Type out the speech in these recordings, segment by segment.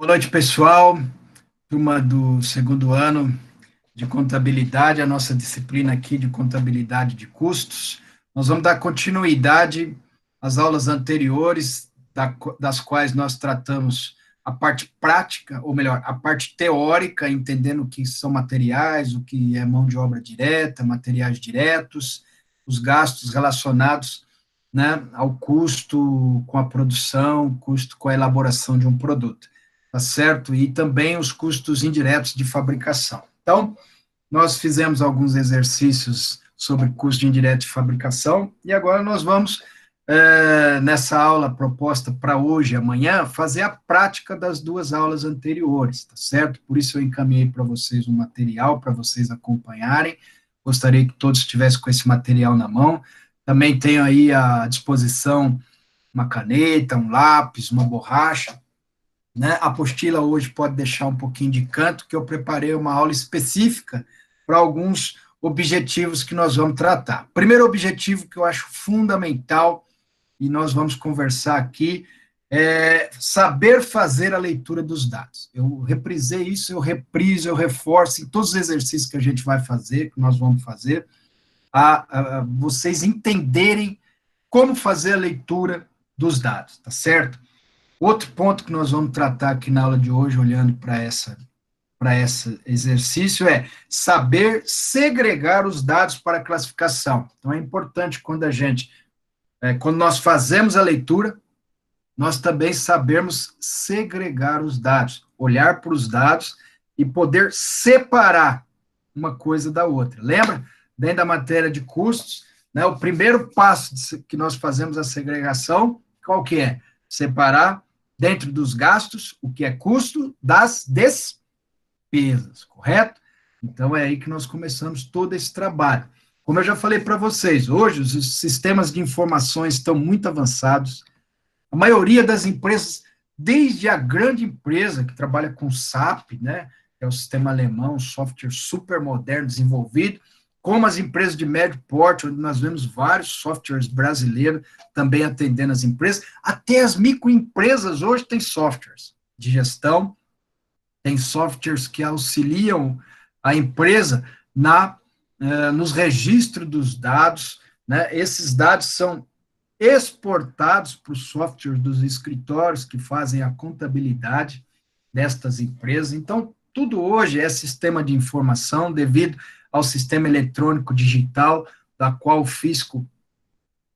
Boa noite, pessoal. Turma do segundo ano de contabilidade, a nossa disciplina aqui de contabilidade de custos. Nós vamos dar continuidade às aulas anteriores, das quais nós tratamos a parte prática, ou melhor, a parte teórica, entendendo o que são materiais, o que é mão de obra direta, materiais diretos, os gastos relacionados, né, ao custo com a produção, custo com a elaboração de um produto, tá certo? E também os custos indiretos de fabricação. Então, nós fizemos alguns exercícios sobre custo indireto de fabricação, e agora nós vamos, nessa aula proposta para hoje e amanhã, fazer a prática das duas aulas anteriores, tá certo? Por isso eu encaminhei para vocês um material para vocês acompanharem, gostaria que todos estivessem com esse material na mão. Também tenho aí à disposição uma caneta, um lápis, uma borracha, né? A apostila hoje pode deixar um pouquinho de canto, que eu preparei uma aula específica para alguns objetivos que nós vamos tratar. Primeiro objetivo que eu acho fundamental, e nós vamos conversar aqui, é saber fazer a leitura dos dados. Eu reprisei isso, eu repriso, eu reforço em todos os exercícios que a gente vai fazer, que nós vamos fazer, a vocês entenderem como fazer a leitura dos dados, tá certo? Outro ponto que nós vamos tratar aqui na aula de hoje, olhando para esse exercício, é saber segregar os dados para classificação. Então, é importante quando nós fazemos a leitura, nós também sabermos segregar os dados, olhar para os dados e poder separar uma coisa da outra. Lembra? Dentro da matéria de custos, né, o primeiro passo que nós fazemos a segregação, qual que é? Separar dentro dos gastos o que é custo das despesas, correto? Então é aí que nós começamos todo esse trabalho. Como eu já falei para vocês, hoje os sistemas de informações estão muito avançados. A maioria das empresas, desde a grande empresa que trabalha com SAP, né, que é o sistema alemão, um software super moderno desenvolvido, como as empresas de médio porte, onde nós vemos vários softwares brasileiros também atendendo as empresas, até as microempresas hoje têm softwares de gestão, tem softwares que auxiliam a empresa nos registros dos dados, né? Esses dados são exportados para os softwares dos escritórios que fazem a contabilidade destas empresas. Então, tudo hoje é sistema de informação devido ao sistema eletrônico digital, da qual o fisco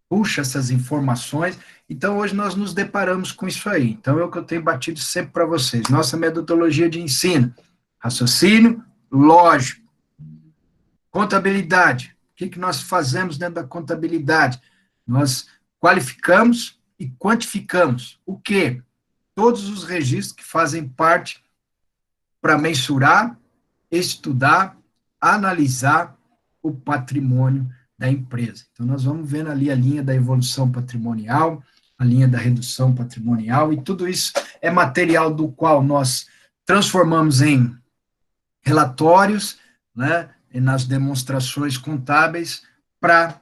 puxa essas informações. Então, hoje nós nos deparamos com isso aí. Então, é o que eu tenho batido sempre para vocês. Nossa metodologia de ensino, raciocínio lógico, contabilidade. O que nós fazemos dentro da contabilidade? Nós qualificamos e quantificamos. O quê? Todos os registros que fazem parte para mensurar, estudar, analisar o patrimônio da empresa. Então, nós vamos vendo ali a linha da evolução patrimonial, a linha da redução patrimonial, e tudo isso é material do qual nós transformamos em relatórios, né, e nas demonstrações contábeis, para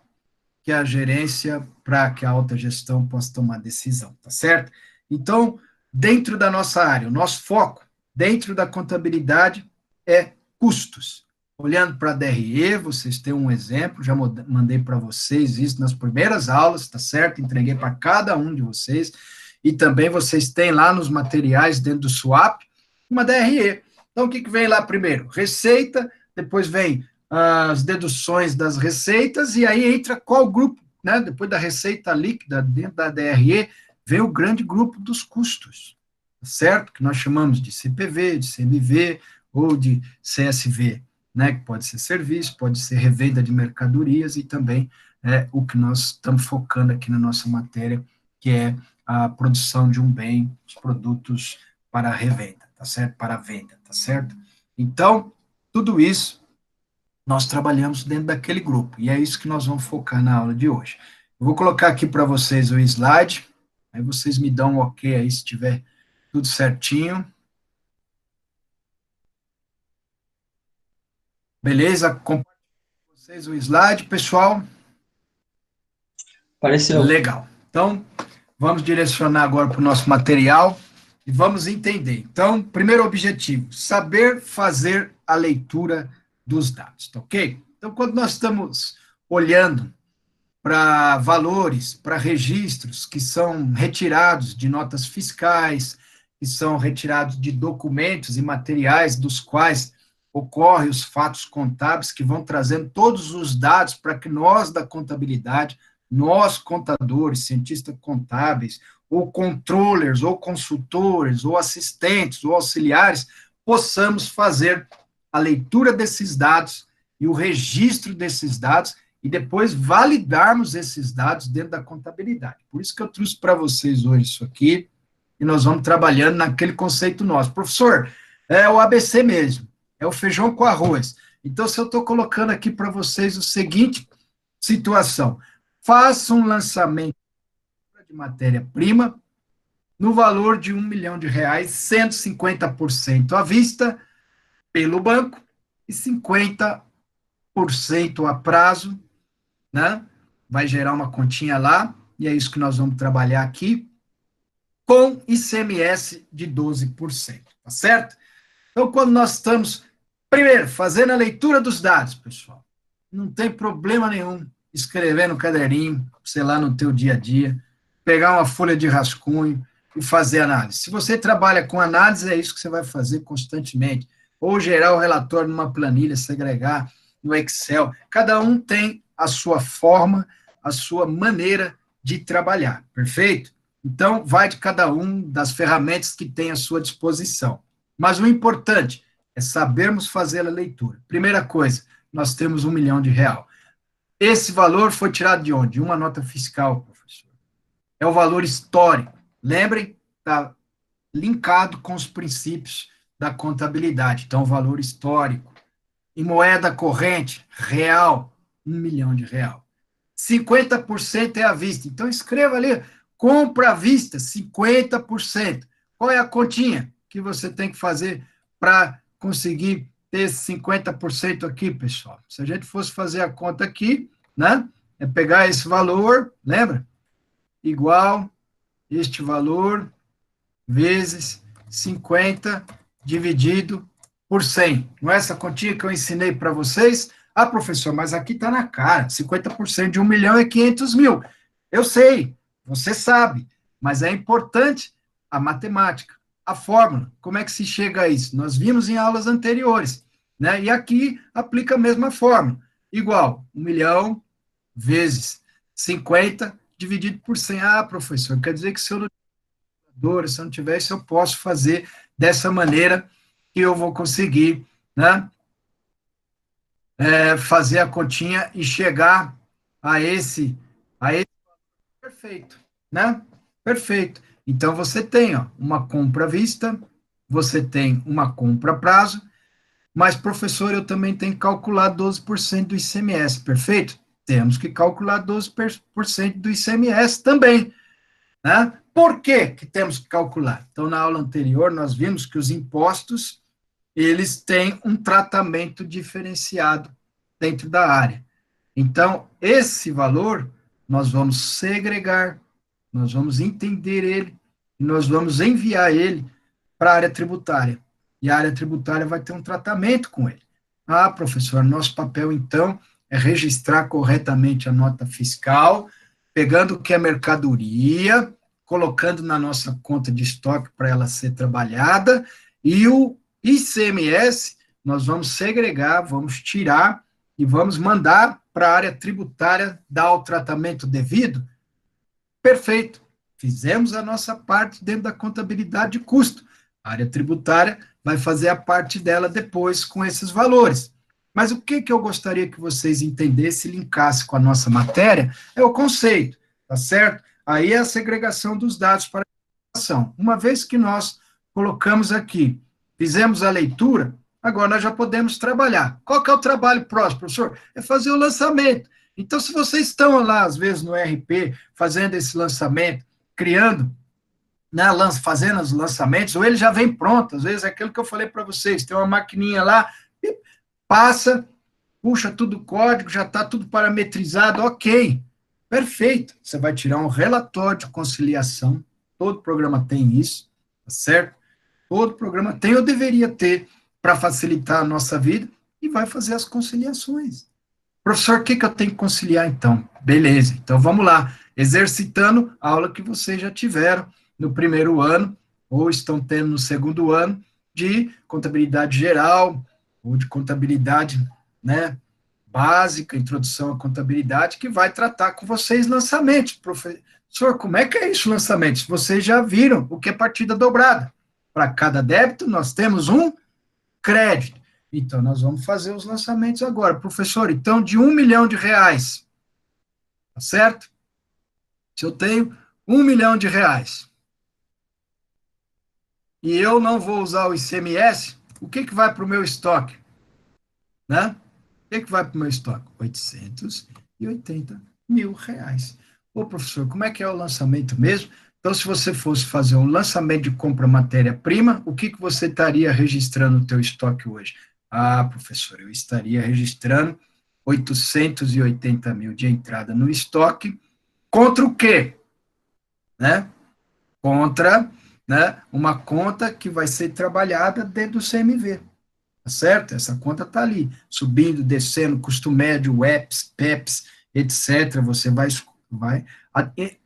que a gerência, para que a alta gestão possa tomar decisão, tá certo? Então, dentro da nossa área, o nosso foco, dentro da contabilidade, é custos. Olhando para a DRE, vocês têm um exemplo, já mandei para vocês isso nas primeiras aulas, tá certo? Entreguei para cada um de vocês, e também vocês têm lá nos materiais, dentro do SWAP, uma DRE. Então, o que vem lá primeiro? Receita, depois vem as deduções das receitas, e aí entra qual grupo, né? Depois da receita líquida, dentro da DRE, vem o grande grupo dos custos, certo? Que nós chamamos de CPV, de CMV ou de CSV, né? Que pode ser serviço, pode ser revenda de mercadorias e também o que nós estamos focando aqui na nossa matéria, que é a produção de um bem, os produtos para a revenda, tá certo? Para a venda, tá certo? Então, tudo isso nós trabalhamos dentro daquele grupo, e é isso que nós vamos focar na aula de hoje. Eu vou colocar aqui para vocês o slide, aí vocês me dão um ok aí se tiver tudo certinho. Beleza? Compartilho com vocês o slide, pessoal. Apareceu. Legal. Então, vamos direcionar agora para o nosso material. e vamos entender. Então, primeiro objetivo, saber fazer a leitura dos dados, tá ok? Então, quando nós estamos olhando para valores, para registros que são retirados de notas fiscais, que são retirados de documentos e materiais dos quais ocorrem os fatos contábeis, que vão trazendo todos os dados para que nós da contabilidade, nós contadores, cientistas contábeis, ou controllers, ou consultores, ou assistentes, ou auxiliares, possamos fazer a leitura desses dados e o registro desses dados e depois validarmos esses dados dentro da contabilidade. Por isso que eu trouxe para vocês hoje isso aqui, e nós vamos trabalhando naquele conceito nosso. Professor, é o ABC mesmo, é o feijão com arroz. Então, se eu estou colocando aqui para vocês o seguinte situação, faça um lançamento de matéria-prima no valor de R$ 1 milhão, 150% à vista pelo banco e 50% a prazo, né? Vai gerar uma continha lá, e é isso que nós vamos trabalhar aqui, com ICMS de 12%, tá certo? Então, quando nós estamos, primeiro, fazendo a leitura dos dados, pessoal, não tem problema nenhum escrever no caderninho, sei lá, no teu dia a dia, pegar uma folha de rascunho e fazer análise. Se você trabalha com análise, é isso que você vai fazer constantemente, ou gerar o relatório numa planilha, segregar no Excel. Cada um tem a sua forma, a sua maneira de trabalhar, perfeito? Então, vai de cada um das ferramentas que tem à sua disposição. Mas o importante é sabermos fazer a leitura. Primeira coisa, nós temos R$ 1 milhão. Esse valor foi tirado de onde? De uma nota fiscal, professor. É o valor histórico. Lembrem, está linkado com os princípios da contabilidade. Então, o valor histórico. Em moeda corrente, real, R$ 1 milhão. 50% é à vista. Então, escreva ali, compra à vista, 50%. Qual é a continha que você tem que fazer para conseguir ter esse 50% aqui, pessoal? Se a gente fosse fazer a conta aqui, né? É pegar esse valor, lembra? Igual este valor vezes 50 dividido por 100. Não é essa continha que eu ensinei para vocês? Ah, professor, mas aqui está na cara, 50% de 1 milhão é 500 mil. Eu sei, você sabe, mas é importante a matemática, a fórmula. Como é que se chega a isso? Nós vimos em aulas anteriores, né? E aqui aplica a mesma fórmula. Igual, 1 milhão vezes 50 dividido por 100. Ah, professor, quer dizer que se eu não tiver isso, eu posso fazer dessa maneira que eu vou conseguir, né? Fazer a continha e chegar a esse perfeito, né? Perfeito. Então, você tem, ó, uma compra à vista, você tem uma compra a prazo, mas, professor, eu também tenho que calcular 12% do ICMS, perfeito? Temos que calcular 12% do ICMS também, né? Por que que temos que calcular? Então, na aula anterior, nós vimos que os impostos, eles têm um tratamento diferenciado dentro da área. Então, esse valor, nós vamos segregar, nós vamos entender ele, e nós vamos enviar ele para a área tributária. E a área tributária vai ter um tratamento com ele. Ah, professor, nosso papel, então, é registrar corretamente a nota fiscal, pegando o que é mercadoria, colocando na nossa conta de estoque para ela ser trabalhada, e o ICMS, nós vamos segregar, vamos tirar e vamos mandar para a área tributária dar o tratamento devido. Perfeito. Fizemos a nossa parte dentro da contabilidade de custo. A área tributária vai fazer a parte dela depois com esses valores. Mas o que eu gostaria que vocês entendessem e linkassem com a nossa matéria é o conceito, tá certo? Aí é a segregação dos dados para a ação. Uma vez que nós colocamos aqui, fizemos a leitura, agora nós já podemos trabalhar. Qual que é o trabalho próximo, professor? É fazer o lançamento. Então, se vocês estão lá, às vezes, no RP, fazendo esse lançamento, criando, né, fazendo os lançamentos, ou ele já vem pronto, às vezes é aquilo que eu falei para vocês, tem uma maquininha lá, passa, puxa tudo o código, já está tudo parametrizado, ok, perfeito. Você vai tirar um relatório de conciliação, todo programa tem isso, tá certo? Todo programa tem ou deveria ter para facilitar a nossa vida e vai fazer as conciliações. Professor, o que eu tenho que conciliar então? Beleza, então vamos lá, exercitando a aula que vocês já tiveram no primeiro ano, ou estão tendo no segundo ano, de contabilidade geral, ou de contabilidade, né, básica, introdução à contabilidade, que vai tratar com vocês lançamentos. Professor, como é que é isso, lançamentos? Vocês já viram o que é partida dobrada. Para cada débito, nós temos um crédito. Então, nós vamos fazer os lançamentos agora. Professor, então, de R$ 1 milhão, tá certo? Se eu tenho R$ 1 milhão e eu não vou usar o ICMS, o que vai para o meu estoque? Né? O que vai para o meu estoque? R$ 880 mil. Ô, professor, como é que é o lançamento mesmo? Então, se você fosse fazer um lançamento de compra matéria-prima, o que você estaria registrando no teu estoque hoje? Ah, professor, eu estaria registrando 880 mil de entrada no estoque, contra o quê? Né? Contra, né, uma conta que vai ser trabalhada dentro do CMV. Tá certo? Essa conta está ali, subindo, descendo, custo médio, EPS, PEPS, etc. Você vai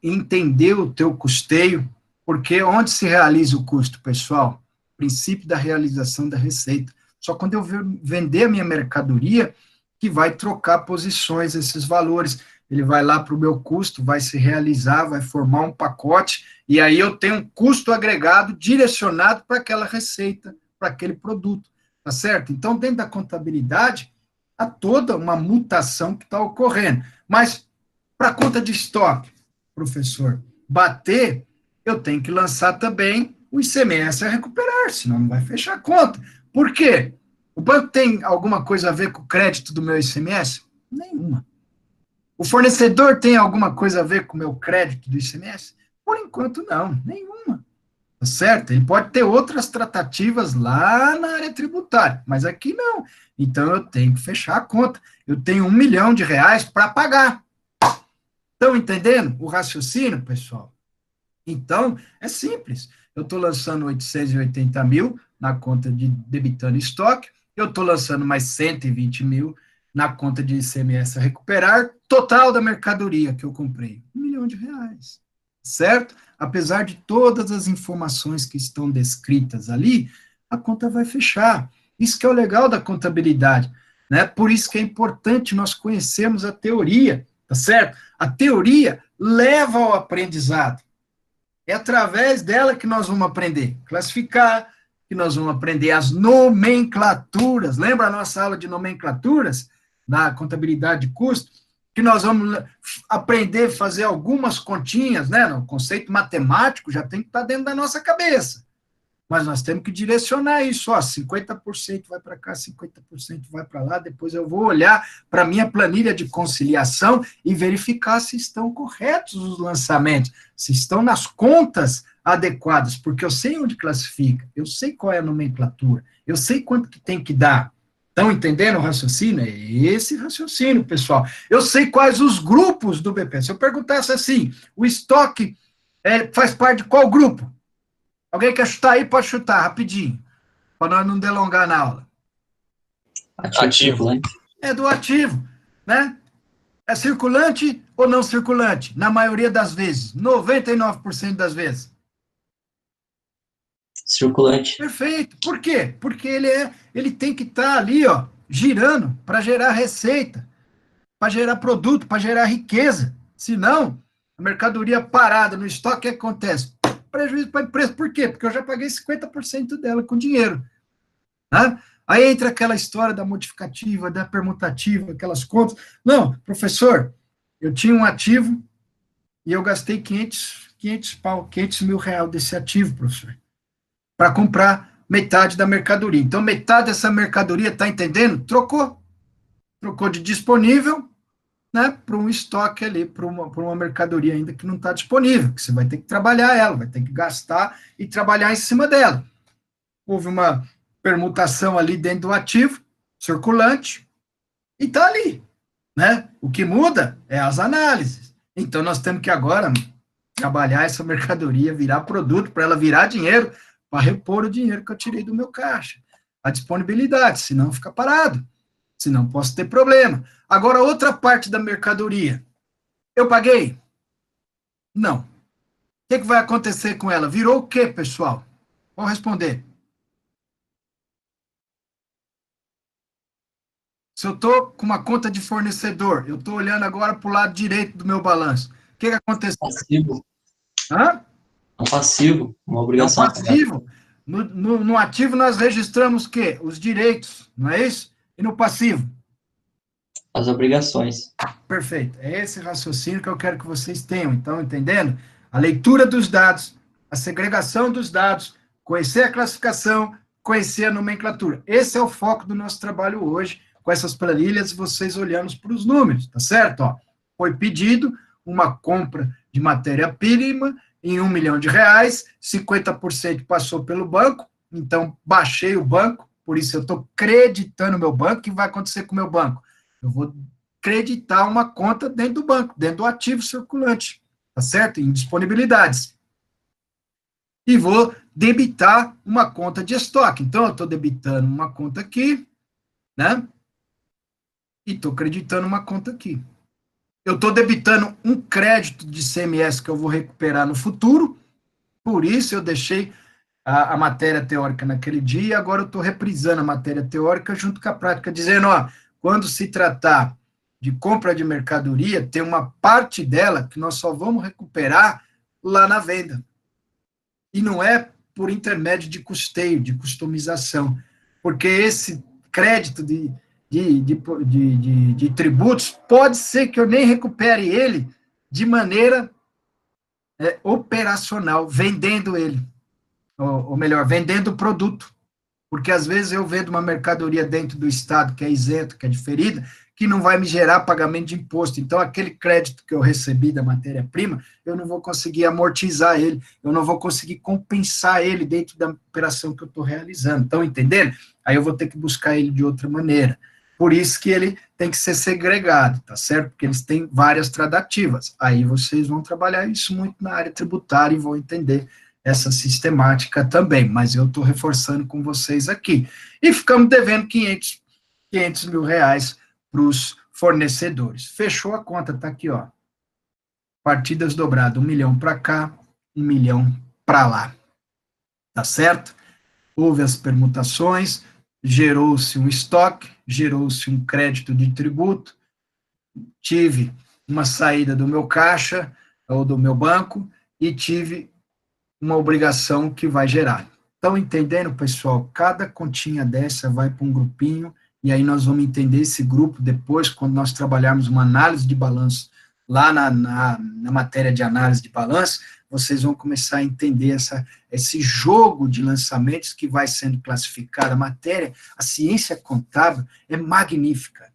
entender o teu custeio, porque onde se realiza o custo, pessoal? Princípio da realização da receita. Só quando eu vender a minha mercadoria, que vai trocar posições, esses valores. Ele vai lá para o meu custo, vai se realizar, vai formar um pacote, e aí eu tenho um custo agregado direcionado para aquela receita, para aquele produto. Tá certo? Então, dentro da contabilidade, há toda uma mutação que está ocorrendo. Mas, para a conta de estoque, professor, bater, eu tenho que lançar também o ICMS a recuperar, senão não vai fechar a conta. Por quê? O banco tem alguma coisa a ver com o crédito do meu ICMS? Nenhuma. O fornecedor tem alguma coisa a ver com o meu crédito do ICMS? Por enquanto, não, nenhuma. Tá certo? Ele pode ter outras tratativas lá na área tributária, mas aqui não. Então, eu tenho que fechar a conta. Eu tenho R$ 1 milhão para pagar. Estão entendendo o raciocínio, pessoal? Então, é simples. Eu estou lançando 880 mil na conta de debitando estoque, eu estou lançando mais 120 mil na conta de ICMS a recuperar, total da mercadoria que eu comprei, R$ 1 milhão. Certo? Apesar de todas as informações que estão descritas ali, a conta vai fechar. Isso que é o legal da contabilidade, né? Por isso que é importante nós conhecermos a teoria, tá certo? A teoria leva ao aprendizado. É através dela que nós vamos aprender classificar, que nós vamos aprender as nomenclaturas. Lembra a nossa aula de nomenclaturas na contabilidade de custo? Que nós vamos aprender a fazer algumas continhas, né? No conceito matemático já tem que estar dentro da nossa cabeça. Mas nós temos que direcionar isso, ó, 50% vai para cá, 50% vai para lá, depois eu vou olhar para a minha planilha de conciliação e verificar se estão corretos os lançamentos, se estão nas contas adequadas, porque eu sei onde classifica, eu sei qual é a nomenclatura, eu sei quanto que tem que dar. Estão entendendo o raciocínio? É esse raciocínio, pessoal. Eu sei quais os grupos do BP. Se eu perguntasse assim, o estoque faz parte de qual grupo? Alguém quer chutar aí? Pode chutar, rapidinho, para nós não delongar na aula. Ativo. É do ativo, né? É circulante ou não circulante? Na maioria das vezes, 99% das vezes. Circulante. Perfeito. Por quê? Porque ele tem que estar ali, ó, girando para gerar receita, para gerar produto, para gerar riqueza. Senão, a mercadoria parada no estoque, o que acontece? Prejuízo para a empresa. Por quê? Porque eu já paguei 50% dela com dinheiro. Né? Aí entra aquela história da modificativa, da permutativa, aquelas contas. Não, professor, eu tinha um ativo e eu gastei 500 mil reais desse ativo, professor, para comprar metade da mercadoria. Então, metade dessa mercadoria, tá entendendo? Trocou de disponível, né, para um estoque ali, para uma mercadoria ainda que não está disponível, que você vai ter que trabalhar ela, vai ter que gastar e trabalhar em cima dela. Houve uma permutação ali dentro do ativo, circulante, e está ali, né? O que muda é as análises. Então, nós temos que agora trabalhar essa mercadoria, virar produto, para ela virar dinheiro, para repor o dinheiro que eu tirei do meu caixa. A disponibilidade, senão fica parado. Senão posso ter problema. Agora, outra parte da mercadoria. Eu paguei? Não. O que vai acontecer com ela? Virou o quê, pessoal? Vou responder. Se eu estou com uma conta de fornecedor, eu estou olhando agora para o lado direito do meu balanço. O que aconteceu? Passivo. Hã? É um passivo, uma É um obrigação a pagar. passivo. No ativo, nós registramos o quê? Os direitos, não é isso? E no passivo? As obrigações. Perfeito. É esse raciocínio que eu quero que vocês tenham. Então, entendendo? A leitura dos dados, a segregação dos dados, conhecer a classificação, conhecer a nomenclatura. Esse é o foco do nosso trabalho hoje, com essas planilhas, vocês olhando para os números, tá certo? Ó, foi pedido uma compra de matéria-prima em R$1 milhão, 50% passou pelo banco, então baixei o banco, por isso eu estou creditando o meu banco. O que vai acontecer com o meu banco? Eu vou creditar uma conta dentro do banco, dentro do ativo circulante, tá certo? Em disponibilidades. E vou debitar uma conta de estoque. Então, eu estou debitando uma conta aqui, né? E estou creditando uma conta aqui. Eu estou debitando um crédito de ICMS que eu vou recuperar no futuro, por isso eu deixei a matéria teórica naquele dia, agora eu estou reprisando a matéria teórica junto com a prática, dizendo, ó, quando se tratar de compra de mercadoria, tem uma parte dela que nós só vamos recuperar lá na venda. E não é por intermédio de custeio, de customização, porque esse crédito de tributos, pode ser que eu nem recupere ele de maneira operacional, vendendo ele, ou melhor, vendendo o produto, porque às vezes eu vendo uma mercadoria dentro do estado que é isento, que é diferida, que não vai me gerar pagamento de imposto. Então, aquele crédito que eu recebi da matéria-prima, eu não vou conseguir amortizar ele, eu não vou conseguir compensar ele dentro da operação que eu estou realizando. Estão entendendo? Aí eu vou ter que buscar ele de outra maneira. Por isso que ele tem que ser segregado, tá certo? Porque eles têm várias tratativas. Aí vocês vão trabalhar isso muito na área tributária e vão entender essa sistemática também, mas eu estou reforçando com vocês aqui. E ficamos devendo 500 mil reais para os fornecedores. Fechou a conta, tá aqui, ó. Partidas dobradas, 1 milhão para cá, 1 milhão para lá. Tá certo? Houve as permutações, gerou-se um estoque, gerou-se um crédito de tributo, tive uma saída do meu caixa, ou do meu banco, e tive uma obrigação que vai gerar. Estão entendendo, pessoal? Cada continha dessa vai para um grupinho, e aí nós vamos entender esse grupo depois, quando nós trabalharmos uma análise de balanço, lá na matéria de análise de balanço, vocês vão começar a entender esse jogo de lançamentos que vai sendo classificado. A matéria, a ciência contábil é magnífica.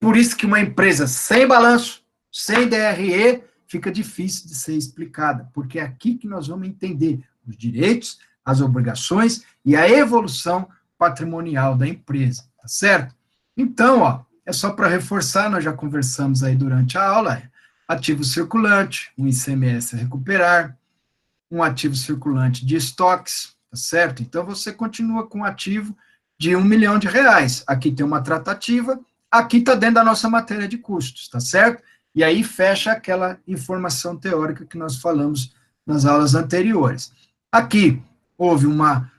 Por isso que uma empresa sem balanço, sem DRE, fica difícil de ser explicada, porque é aqui que nós vamos entender os direitos, as obrigações e a evolução patrimonial da empresa, tá certo? Então, ó, é só para reforçar, nós já conversamos aí durante a aula, ativo circulante, um ICMS a recuperar, um ativo circulante de estoques, tá certo? Então, você continua com um ativo de R$1 milhão, aqui tem uma tratativa, aqui está dentro da nossa matéria de custos, tá certo? E aí fecha aquela informação teórica que nós falamos nas aulas anteriores. Aqui houve uma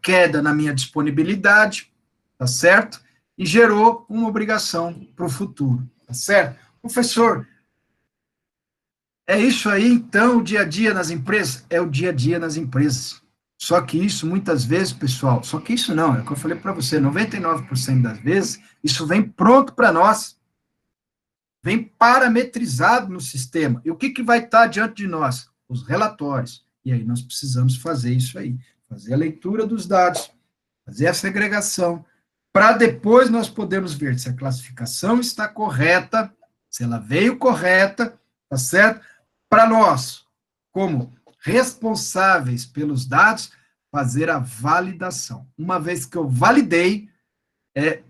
queda na minha disponibilidade, tá certo? E gerou uma obrigação para o futuro, tá certo? Professor, é isso aí, então, o dia a dia nas empresas? É o dia a dia nas empresas. Só que isso, muitas vezes, pessoal, só que isso não, é o que eu falei para você, 99% das vezes, isso vem pronto para nós, vem parametrizado no sistema. E o que vai estar diante de nós? Os relatórios. E aí nós precisamos fazer isso aí, fazer a leitura dos dados, fazer a segregação, para depois nós podermos ver se a classificação está correta, se ela veio correta, tá certo? Para nós, como responsáveis pelos dados, fazer a validação. Uma vez que eu validei,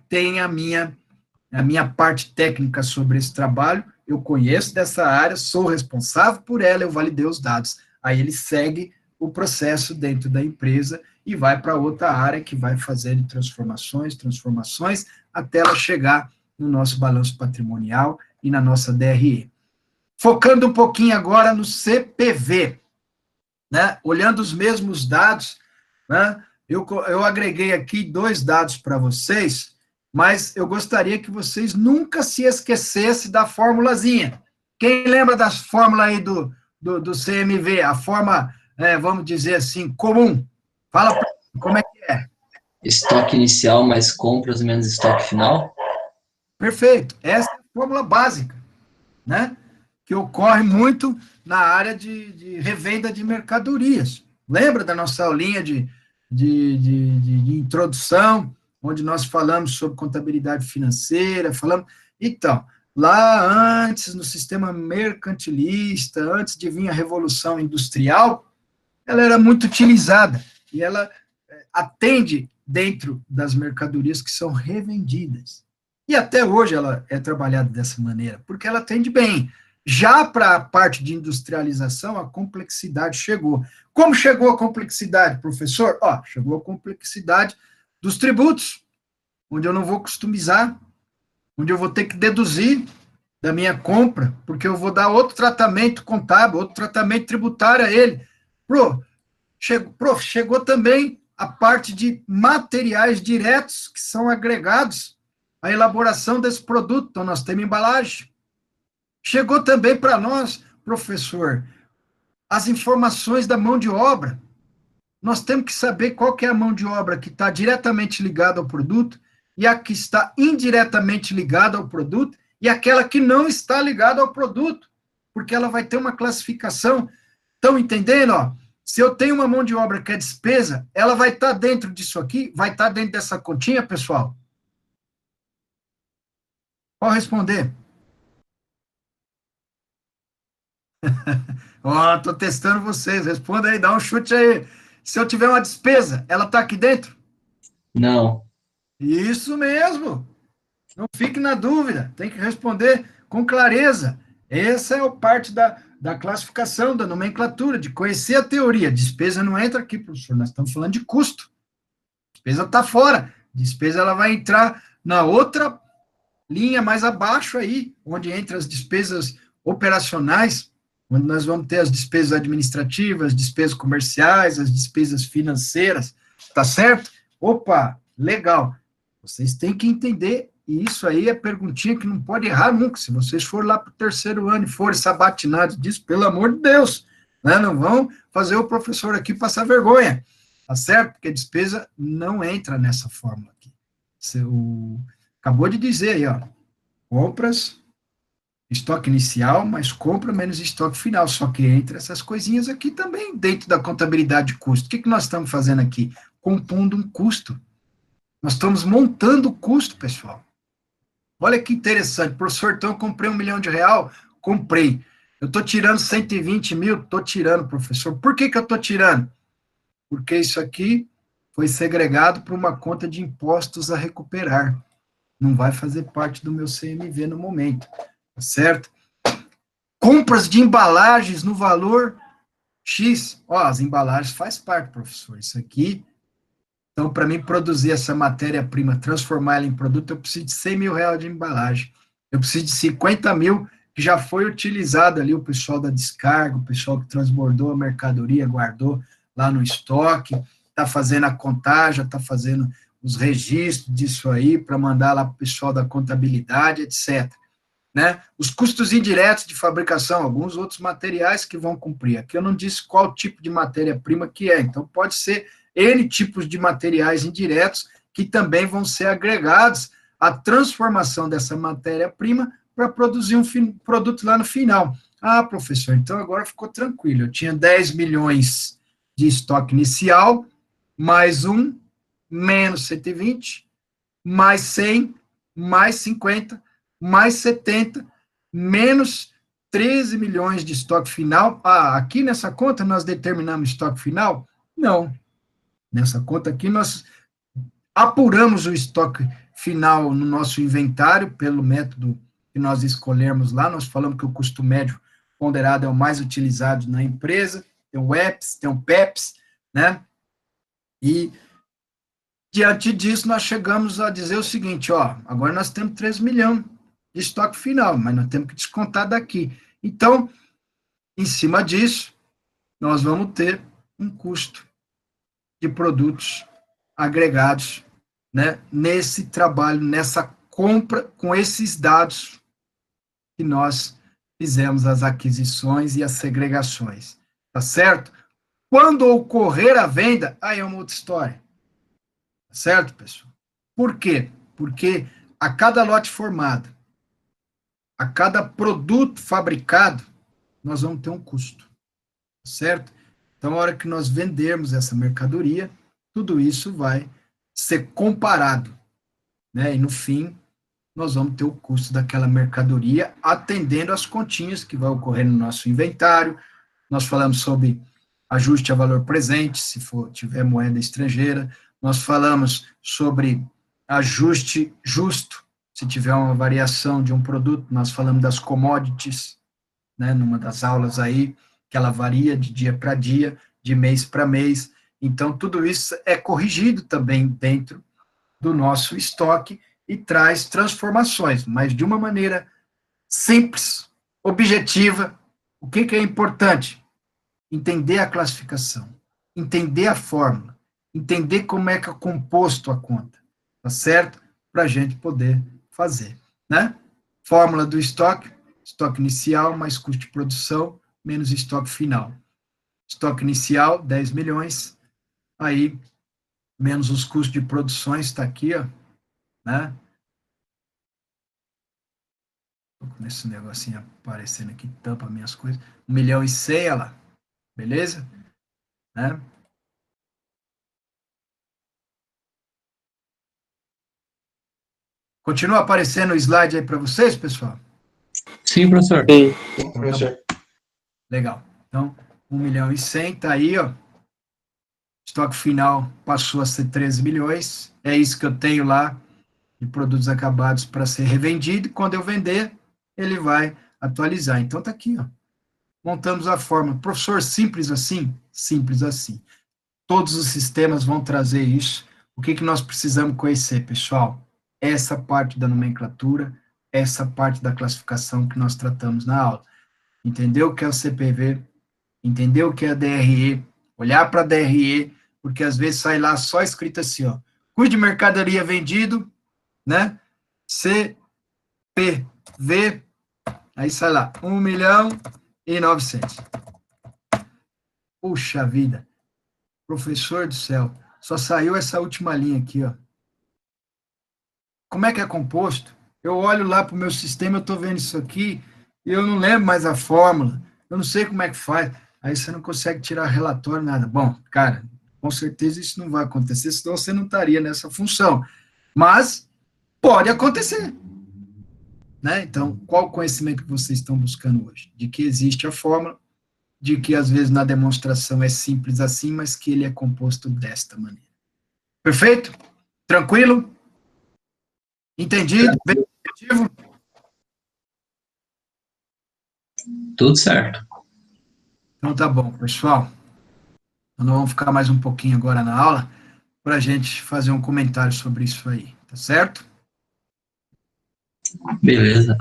tem a minha parte técnica sobre esse trabalho, eu conheço dessa área, sou responsável por ela, eu validei os dados. Aí ele segue o processo dentro da empresa e vai para outra área que vai fazendo transformações, até ela chegar no nosso balanço patrimonial e na nossa DRE. Focando um pouquinho agora no CPV, né? Olhando os mesmos dados, né? Eu agreguei aqui 2 dados para vocês, mas eu gostaria que vocês nunca se esquecessem da formulazinha. Quem lembra das fórmulas aí do CMV, a forma, vamos dizer assim, comum? Fala para mim, como é que é? Estoque inicial mais compras menos estoque final? Perfeito, essa é a fórmula básica, né? Que ocorre muito na área de revenda de mercadorias. Lembra da nossa aulinha de introdução, onde nós falamos sobre contabilidade financeira, falamos... Então, lá antes, no sistema mercantilista, antes de vir a Revolução Industrial, ela era muito utilizada, e ela atende dentro das mercadorias que são revendidas. E até hoje ela é trabalhada dessa maneira, porque ela atende bem. Já para a parte de industrialização, a complexidade chegou. Como chegou a complexidade, professor? Chegou a complexidade dos tributos, onde eu não vou customizar, onde eu vou ter que deduzir da minha compra, porque eu vou dar outro tratamento contábil, outro tratamento tributário a ele. Chegou também a parte de materiais diretos que são agregados à elaboração desse produto. Então, nós temos embalagem. Chegou também para nós, professor, as informações da mão de obra. Nós temos que saber qual que é a mão de obra que está diretamente ligada ao produto e a que está indiretamente ligada ao produto e aquela que não está ligada ao produto, porque ela vai ter uma classificação. Estão entendendo? Se eu tenho uma mão de obra que é despesa, ela vai estar dentro disso aqui, vai estar dentro dessa continha, pessoal? Pode responder. Estou testando vocês. Responda aí, dá um chute aí. Se eu tiver uma despesa, ela está aqui dentro? Não. Isso mesmo. Não fique na dúvida. Tem que responder com clareza. Essa é a parte da classificação, da nomenclatura, de conhecer a teoria. Despesa não entra aqui, professor. Nós estamos falando de custo. Despesa está fora. Despesa ela vai entrar na outra linha mais abaixo aí, onde entra as despesas operacionais, onde nós vamos ter as despesas administrativas, as despesas comerciais, as despesas financeiras, tá certo? Opa, legal. Vocês têm que entender, e isso aí é perguntinha que não pode errar nunca. Se vocês forem lá para o 3º ano e forem sabatinados disso, pelo amor de Deus, né? Não vão fazer o professor aqui passar vergonha, tá certo? Porque a despesa não entra nessa fórmula aqui. Acabou de dizer aí, compras, estoque inicial, mais compra menos estoque final, só que entra essas coisinhas aqui também, dentro da contabilidade de custo. O que nós estamos fazendo aqui? Compondo um custo. Nós estamos montando o custo, pessoal. Olha que interessante, professor, então eu comprei R$1 milhão, comprei. Eu estou tirando 120 mil, estou tirando, professor. Por que eu estou tirando? Porque isso aqui foi segregado para uma conta de impostos a recuperar. Não vai fazer parte do meu CMV no momento, tá certo? Compras de embalagens no valor X. As embalagens faz parte, professor. Isso aqui, então, para mim produzir essa matéria-prima, transformar ela em produto, eu preciso de R$100 mil de embalagem. Eu preciso de 50 mil que já foi utilizado ali, o pessoal da descarga, o pessoal que transbordou a mercadoria, guardou lá no estoque, está fazendo a contagem, está fazendo os registros disso aí, para mandar lá para o pessoal da contabilidade, etc. Né? Os custos indiretos de fabricação, alguns outros materiais que vão cumprir. Aqui eu não disse qual tipo de matéria-prima que é, então pode ser N tipos de materiais indiretos que também vão ser agregados à transformação dessa matéria-prima para produzir um produto lá no final. Professor, então agora ficou tranquilo, eu tinha 10 milhões de estoque inicial, mais menos 120, mais 100, mais 50, mais 70, menos 13 milhões de estoque final. Aqui nessa conta nós determinamos estoque final? Não. Nessa conta aqui nós apuramos o estoque final no nosso inventário, pelo método que nós escolhermos lá. Nós falamos que o custo médio ponderado é o mais utilizado na empresa, tem o EPS, tem o PEPS, né? E, diante disso, nós chegamos a dizer o seguinte, ó, agora nós temos 3 milhões de estoque final, mas nós temos que descontar daqui. Então, em cima disso, nós vamos ter um custo de produtos agregados, né, nesse trabalho, nessa compra, com esses dados que nós fizemos as aquisições e as segregações, tá certo? Quando ocorrer a venda, aí é uma outra história, tá certo, pessoal? Por quê? Porque a cada lote formado, a cada produto fabricado, nós vamos ter um custo, tá certo? Então, a hora que nós vendermos essa mercadoria, tudo isso vai ser comparado, né? E no fim, nós vamos ter o custo daquela mercadoria atendendo às continhas que vai ocorrer no nosso inventário. Nós falamos sobre ajuste a valor presente, se tiver moeda estrangeira. Nós falamos sobre ajuste justo, se tiver uma variação de um produto. Nós falamos das commodities, né, numa das aulas aí, que ela varia de dia para dia, de mês para mês. Então, tudo isso é corrigido também dentro do nosso estoque e traz transformações, mas de uma maneira simples, objetiva. O que é importante? Entender a classificação, entender a fórmula, entender como é que é composto a conta, tá certo? Para a gente poder fazer, né? Fórmula do estoque, estoque inicial mais custo de produção, menos estoque final. Estoque inicial, 10 milhões, aí, menos os custos de produção, está aqui, ó, né? Tô com esse negocinho aparecendo aqui, tampa minhas coisas. 1.100.000, olha lá, beleza? Né? Continua aparecendo o slide aí para vocês, pessoal? Sim, professor. Sim, Então, professor. tá legal. Então, 1.100.000 tá aí, ó. Estoque final passou a ser 13 milhões. É isso que eu tenho lá de produtos acabados para ser revendido. E quando eu vender, ele vai atualizar. Então, tá aqui, ó. Montamos a fórmula. Professor, simples assim? Simples assim. Todos os sistemas vão trazer isso. O que nós precisamos conhecer, pessoal? Essa parte da nomenclatura, essa parte da classificação que nós tratamos na aula. Entendeu o que é o CPV? Entendeu o que é a DRE? Olhar para a DRE, porque às vezes sai lá só escrito assim, ó, custo de mercadoria vendido, né? CPV, aí sai lá, 1.900.000. Puxa vida, professor do céu, só saiu essa última linha aqui, ó. Como é que é composto? Eu olho lá para o meu sistema, eu estou vendo isso aqui, e eu não lembro mais a fórmula, eu não sei como é que faz. Aí você não consegue tirar relatório, nada. Bom, cara, com certeza isso não vai acontecer, senão você não estaria nessa função. Mas pode acontecer. Né? Então, qual o conhecimento que vocês estão buscando hoje? De que existe a fórmula, de que às vezes na demonstração é simples assim, mas que ele é composto desta maneira. Perfeito? Tranquilo? Entendido? Bem objetivo? Tudo certo. Então tá bom, pessoal. Nós vamos ficar mais um pouquinho agora na aula para a gente fazer um comentário sobre isso aí, tá certo? Beleza.